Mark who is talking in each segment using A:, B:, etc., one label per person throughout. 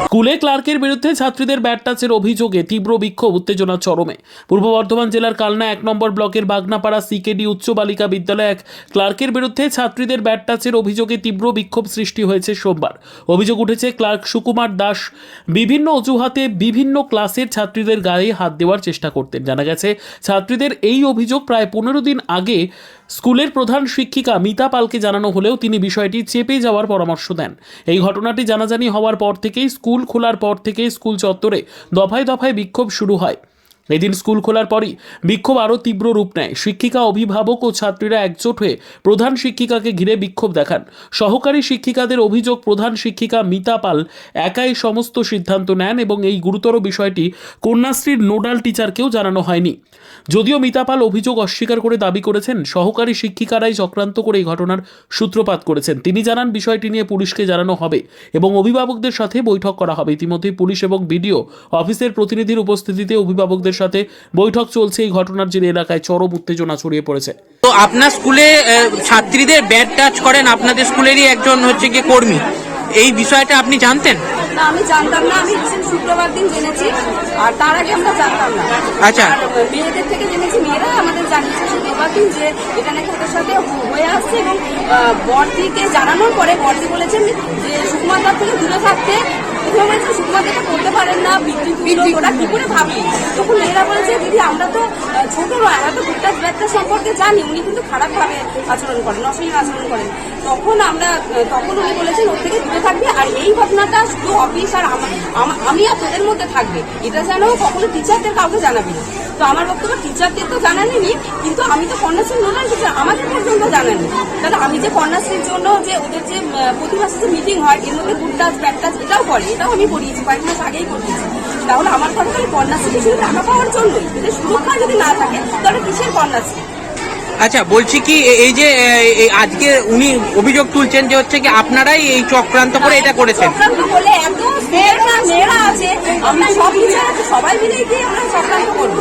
A: স্কুলে ক্লার্কের বিরুদ্ধে ছাত্রীদের ব্যাট টাচের অভিযোগে তীব্র বিক্ষোভ, উত্তেজনা চরমে। পূর্ব বর্ধমান জেলার কালনা 1 নম্বর ব্লকের বাগনাপাড়া সিকেডি উচ্চ বালিকা বিদ্যালয়ে এক ক্লার্কের বিরুদ্ধে ছাত্রীদের ব্যাট টাচের অভিযোগে তীব্র বিক্ষোভ সৃষ্টি হয়েছে সোমবার। অভিযোগ উঠেছে ক্লার্ক সুকুমার দাস বিভিন্ন অজুহাতে বিভিন্ন ক্লাসের ছাত্রীদের গায়ে হাত দেওয়ার চেষ্টা করতেন। জানা গেছে, ছাত্রীদের এই অভিযোগ প্রায় 15 দিন আগে স্কুলের প্রধান শিক্ষিকা মিতা পালকে জানানো হলেও তিনি বিষয়টি চেপে যাওয়ার পরামর্শ দেন। এই ঘটনাটি জানাজানি হওয়ার পর থেকেই স্কুল খোলার পর থেকে স্কুল চত্বরে দফায় দফায় বিক্ষোভ শুরু হয়। এদিন স্কুল খোলার পরই বিক্ষোভ আরও তীব্র রূপ নেয়। শিক্ষিকা, অভিভাবক ও ছাত্রীরা একজোট হয়ে প্রধান শিক্ষিকাকে ঘিরে বিক্ষোভ দেখান। সহকারী শিক্ষিকাদের অভিযোগ, প্রধান শিক্ষিকা মিতা পাল একাই সমস্ত সিদ্ধান্ত নেন এবং এই গুরুতর বিষয়টি কন্যাশ্রীর নোডাল টিচারকেও জানানো হয়নি। যদিও মিতা পাল অভিযোগ অস্বীকার করে দাবি করেছেন সহকারী শিক্ষিকারাই চক্রান্ত করে এই ঘটনার সূত্রপাত করেছেন। তিনি জানান, বিষয়টি নিয়ে পুলিশকে জানানো হবে এবং অভিভাবকদের সাথে বৈঠক করা হবে। ইতিমধ্যেই পুলিশ এবং বিডিও অফিসের প্রতিনিধির উপস্থিতিতে অভিভাবকদের সাথে বৈঠক চলছে। এই ঘটনার জেরে এলাকায় চরম উত্তেজনা ছড়িয়ে পড়েছে।
B: তো আপনার স্কুলে ছাত্রীদের ব্যাট টাচ করেন আপনাদের স্কুলেরই একজন হচ্ছে কি কর্মী, এই বিষয়টা আপনি জানতেন?
C: না, আমি জানতাম না। আমি শুক্রবার দিন জেনেছি, আর তার আগে আমরা জানতাম না।
B: আচ্ছা,
C: মেয়েদের থেকে জেনেছি, মেয়েরা আমাদের জানিয়েছে শুক্রবার দিন যে এটা নাকি ওদের সাথে হয়ে আসছে, এবং বড়দিকে জানানোর পরে বড়দি বলেছেন যে সুকুমার দার থেকে দূরে থাকতে। প্রথমে বলেছে সুকুমার দাকে করতে পারেন না, বিদ্যুৎ ওরা কি করে ভাবি। তখন মেয়েরা বলেছে, দিদি আমরা তো ছোট নয়, আমরা তো গুপ্তা ব্যাটটা সম্পর্কে জানি, উনি কিন্তু খারাপভাবে আচরণ করেন, অশ্লীল আচরণ করেন। তখন উনি বলেছেন ওর থেকে দূরে থাকবে, আর এই ঘটনাটা শুধু অফিস আর আমি আর তোদের মধ্যে থাকবে, এটা যেন কখনো টিচারদের কাউকে জানাবি না। তো আমার বক্তব্য, টিচারদের তো জানাননি, কিন্তু আমি তো কন্যাশ্রীর নোডাল টিচার, আমাকে পর্যন্ত জানাননি। তাহলে আমি যে কন্যাশ্রীর জন্য যে ওদের যে প্রতি মাসে যে মিটিং হয়, এর মধ্যে গুড টাচ ব্যাড টাচ এটাও করে, এটাও আমি পড়িয়েছি, কয়েক মাস আগেই করিয়েছি। তাহলে আমার কথা হলো কন্যাশ্রী শুধু টাকা পাওয়ার জন্যই, যদি সুরক্ষা যদি না থাকে তাহলে কিসের কন্যাশ্রী?
B: আচ্ছা, বলছি কি এই যে আজকে উনি অভিযোগ তুলছেন যে হচ্ছে কি আপনারাই এই চক্রান্ত করে এটা করেছেন।
C: চক্রান্ত বলে এত মেয়েরা আছে, আমরা সব টিচার আছে, সবাই মিলে গিয়ে আমরা চক্রান্ত করবো।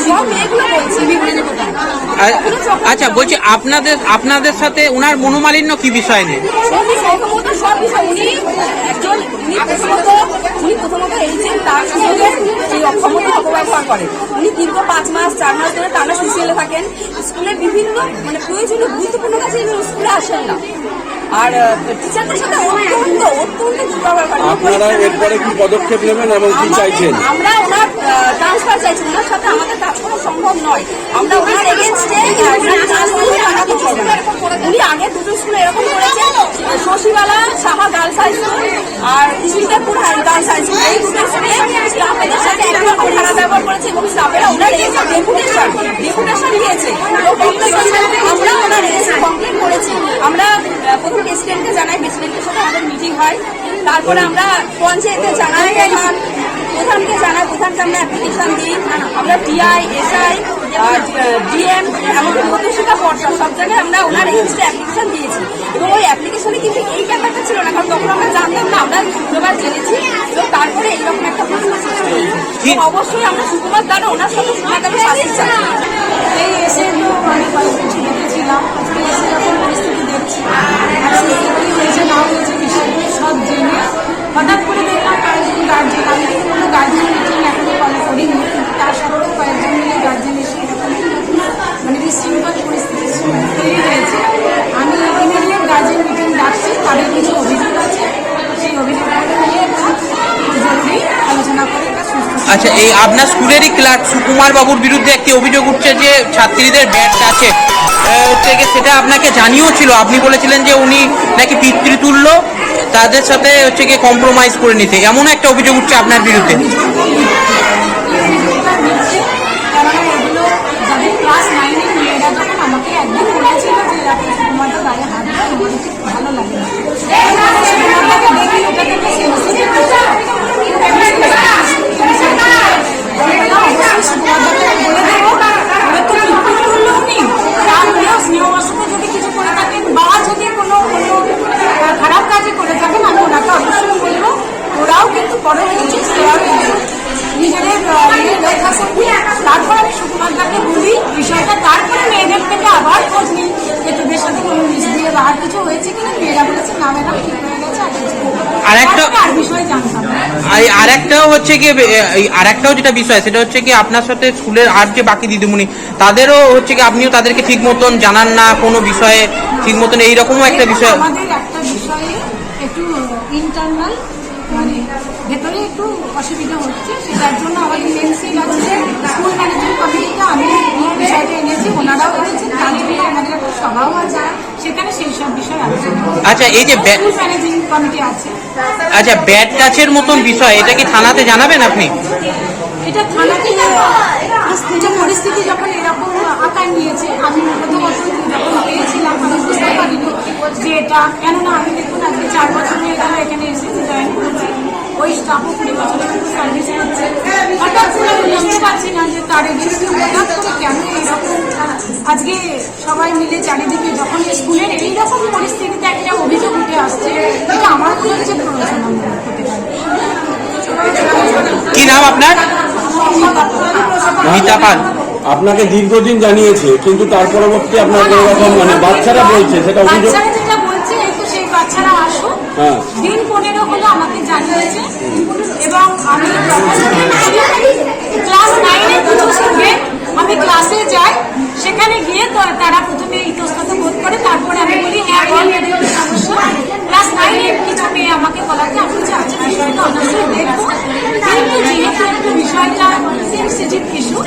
C: সব মেয়েগুলো বলছি।
B: আচ্ছা, বলছি আপনাদের সাথে ওনার মনোমালিন্য কি বিষয় নেই?
C: সব বিষয় উনি প্রথমত এই যে তার সঙ্গে সেই অক্ষমতা অপব্যবহার করেন। উনি দীর্ঘ 5 মাস 4 মাস ধরে টানা সিসিএলে থাকেন, স্কুলের বিভিন্ন প্রয়োজনীয় গুরুত্বপূর্ণ কাজে স্কুলে আসেন না, আর টিচারদের সাথে অত্যন্ত দুর্ব্যবহার করেন।
D: আপনারা এরপরে কি পদক্ষেপ নেবেন এবং কি চাইছেন?
C: আমরা ওনার ট্রান্সফার চাইছি, ওনার সাথে আমাদের কাজ করা সম্ভব নয়। আমরা ওনার এগেনস্টে উনি আগে দুটো স্কুলে এরকম করেছেন, Shashibala Saha girls high school আর ইসমিতাপুর গার্লস হাই স্কুল, এই দুটো স্কুলে স্টাফেদের সাথে একদম খারাপ ব্যবহার করেছে এবং স্টাফেরা ওনার ডেপুটেশন দিয়েছে। আমরা ওনার কমপ্লেন করেছি। আমরা প্রথম প্রেসিডেন্টকে জানাই, প্রেসিডেন্টের সাথে আমাদের মিটিং হয়, তারপরে আমরা পঞ্চায়েতে জানাই, প্রধানকে জানাই, প্রধানকে আমরা অ্যাপ্লিকেশন দিই। আমরা টিআই, এসআই, ডিএম, এমনকি মধ্যশিক্ষা পর্ষদ সব জায়গায় আমরা ওনার এগেন্সটে অ্যাপ্লিকেশন দিয়েছি। এবং ওই অ্যাপ্লিকেশনে কিন্তু এই ব্যাপারটা ছিল না, কারণ তখন আমরা জানতাম না, আমরা শুক্রবার জেনেছি। তো তারপরে এইরকম একটা প্রশ্ন সৃষ্টি হয়েছে। অবশ্যই আমরা সুকুমার দ্বারা ওনার সাথে সুকুমারকে শাস্তি চাই।
E: এই এসে অনেক কিছু দেখেছিলাম, এসে যখন পরিস্থিতি দেখছি হয়েছে না হয়েছে বিষয়গুলো সব জেনে হঠাৎ করে দেখলাম কয়েকজন গার্জেন, আমি কোনো গার্জেন মিটিং এখনো ফলো করিনি, তার সত্ত্বেও কয়েকজন মিলে গার্জেন এসে এরকম বিশৃঙ্খল পরিস্থিতি তৈরি হয়েছে। আমি ইমিডিয়েট গার্জেন মিটিং ডাকছি, তাদের কিছু অভিযোগ আছে, সেই অভিযোগগুলো নিয়ে জরুরি আলোচনা করে।
B: আচ্ছা, এই আপনার স্কুলেরই ক্লার্ক সুকুমার বাবুর বিরুদ্ধে একটি অভিযোগ উঠছে যে ছাত্রীদের ব্যাট টাচে, সেটা আপনাকে জানিয়েও ছিল, আপনি বলেছিলেন যে উনি নাকি পিতৃতুল্য, তাদের সাথে হচ্ছে গিয়ে কম্প্রোমাইজ করে নিতে, এমন একটা অভিযোগ উঠছে আপনার বিরুদ্ধে।
E: আমাকে একদিন বলেছিল যে সুকুমারটা গায়ে হাত দেয়, আমার ভালো লাগে না। হয়েছে কিনা মেয়েরা বলেছে না ম্যাডাম ঠিক হয়ে গেছে
B: আরেকটা-
E: আর বিষয়ে জানতাম না।
B: আর একটাও হচ্ছে কি আর একটাও যেটা বিষয় সেটা হচ্ছে কি আপনার সাথে স্কুলের আর যে বাকি দিদিমণি তাদেরও হচ্ছে কি আপনিও তাদেরকে ঠিক মতন জানান না কোনো বিষয়ে ঠিক মতন এইরকমও একটা বিষয়।
E: আমাদের একটা বিষয়ে একটু ইন্টারনাল মানে ভেতরে একটু অসুবিধা হচ্ছে, সেটার জন্য আমাদের এনসি আছে স্কুল ম্যানেজমেন্ট কমিটিতে আমি এই বিষয়টা এনেছি, ওনারাও করেছেন, তার জন্য আমাদের একটা সভাও আছে, সেখানে সেই সব বিষয় আলোচনা হবে।
B: আচ্ছা এই যে
E: স্কুল ম্যানেজমেন্ট কমিটি আছে।
B: আচ্ছা ব্যাট টাচের মতন বিষয় এটা কি থানাতে জানাবেন আপনি?
E: এটা থানাতে এটা পরিস্থিতি যখন এরকম আকার নিয়েছে, আমি প্রথমত যখন পেয়েছিলাম আমি বুঝতে পারিনি যে এটা, কেননা আমি দেখুন আজকে 4 বছর হয়ে গেল এখানে এসেছি, জয়েন করেছি, ওই স্টাফও 20 বছরের মতো সার্ভিস করছে। হঠাৎ করে আমি বুঝতে পারছি না যে তার এগেন্সে হঠাৎ করে কেন এইরকম আজকে সবাই মিলে চারিদিকে যখন স্কুলের এইরকম পরিস্থিতিতে একটা অভিযোগ উঠে আসছে, এটা আমার মনে হচ্ছে প্রয়োজন হতে পারে।
B: কি নাম আপনার? মিতা পাল।
D: আপনাকে দীর্ঘদিন জানিয়েছে, কিন্তু তার পরবর্তী আপনার কোনো রকম মানে বাচ্চারা বলছে সেটা অভিযোগ।
E: বাচ্চারা যেটা বলছে এই তো সেই বাচ্চারা আসুক,
D: হ্যাঁ।
E: দিন 15 হলো আমাকে জানিয়েছে, এবং আমি ক্লাস 9-এর কিছু স্টুডেন্ট আমি ক্লাসে যাই, সেখানে গিয়ে তো তারা প্রথমে ইতস্তত বোধ করে, তারপরে আমি বলি হ্যাঁ এদের কি সমস্যা। ক্লাস 9-এর কিছু মেয়ে আমাকে বলাতে আমি যে আচ্ছা বিষয়টা অবশ্যই দেখবো, কিন্তু যেহেতু একটু বিষয়টা সেন্সিটিভ ইস্যু,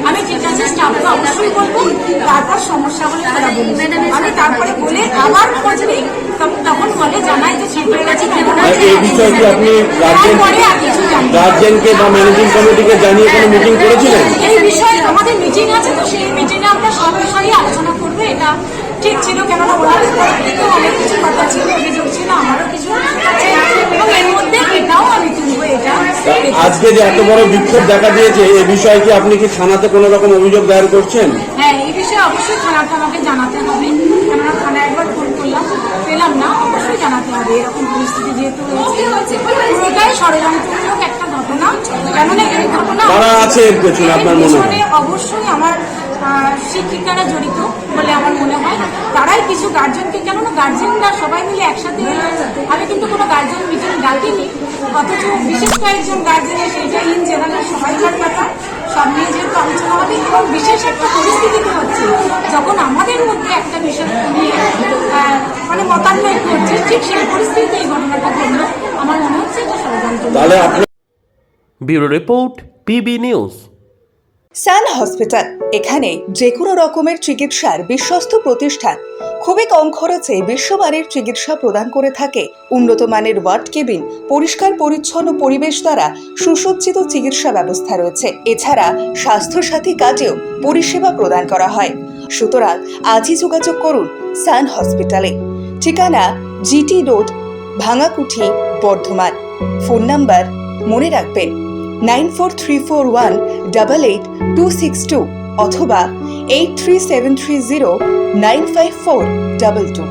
E: আমি ঠিক আছে স্টাফকে অবশ্যই বলবো, তারপর সমস্যা হলে তারা বলবে। আমি তারপরে বলে আবার খোঁজ নিই, তখন বলে জানাই যে ঠিক হয়ে গেছে,
D: আর এই বিষয়ে কি আপনি
E: তারপরে আর কিছু জানি না।
D: গার্জেনকে বা ম্যানেজিং কমিটিকে জানিয়ে কোনো মিটিং করেছিলেন?
E: এই বিষয়ে আমাদের মিটিং আছে, তো সেই মিটিংয়ে আমরা সব বিষয়ে আলোচনা করবো। এটা ঠিক ছিল, কেননা ওনাদের তরফ থেকেও অনেক কিছু কথা ছিল, অভিযোগ ছিল, আমারও কিছু আছে, এবং এর মধ্যে এটাও আমি তুলবো। এটা
D: আজকে যে এত বড় বিক্ষোভ দেখা দিয়েছে, এই বিষয়ে কি আপনি কি থানাতে কোনো রকম অভিযোগ দায়ের করছেন?
E: হ্যাঁ, এই বিষয়ে অবশ্যই থানাতে আমাকে জানাতে হবে, কেননা থানায় একবার ফোন করলাম, পেলাম না, অবশ্যই জানাতে হবে। এরকম পরিস্থিতি যেহেতু হয়েছে, পুরোটাই ষড়যন্ত্রমূলক একটা ঘটনা, কেননা এই ঘটনা
D: কারা আছে এর পেছনে আপনার মনে হয়?
E: পেছনে অবশ্যই আমার শিক্ষিকারা জড়িত বলে আমার মনে হয়, তারাই কিছু গার্জেনকে, কেননা গার্জেনরা সবাই মিলে একসাথে, আমি কিন্তু কোনো গার্জেন মিটিং ডাকিনি, অথচ বিশেষ কয়েকজন গার্জেনের সেটা ইন জেনারেল সবাইকার কথা, সব নিয়ে যেহেতু আলোচনা হবে, এবং বিশেষ একটা পরিস্থিতিতে হচ্ছে যখন আমাদের মধ্যে একটা বিষয় নিয়ে মানে মতানয় করছে, ঠিক সেই পরিস্থিতিতে এই ঘটনাটা ঘটলো। আমার মনে হচ্ছে এটা ষড়যন্ত্র।
D: তাহলে আপনার
A: ব্যুরো রিপোর্ট পিবি নিউজ।
F: সান হসপিটাল, এখানে যে কোনো রকমের চিকিৎসার বিশ্বস্ত প্রতিষ্ঠান। খুবই কম খরচে বিশ্বমানের চিকিৎসা প্রদান করে থাকে। উন্নত মানের ওয়ার্ড কেবিন, পরিষ্কার পরিচ্ছন্ন পরিবেশ দ্বারা সুসজ্জিত চিকিৎসা ব্যবস্থা রয়েছে। এছাড়া স্বাস্থ্যসাথী কাজেও পরিষেবা প্রদান করা হয়। সুতরাং আজই যোগাযোগ করুন সান হসপিটালে। ঠিকানা GT road, Bhangakuthi, Bardhaman. Phone number মনে রাখবেন 9434188262 অথবা 83730954222।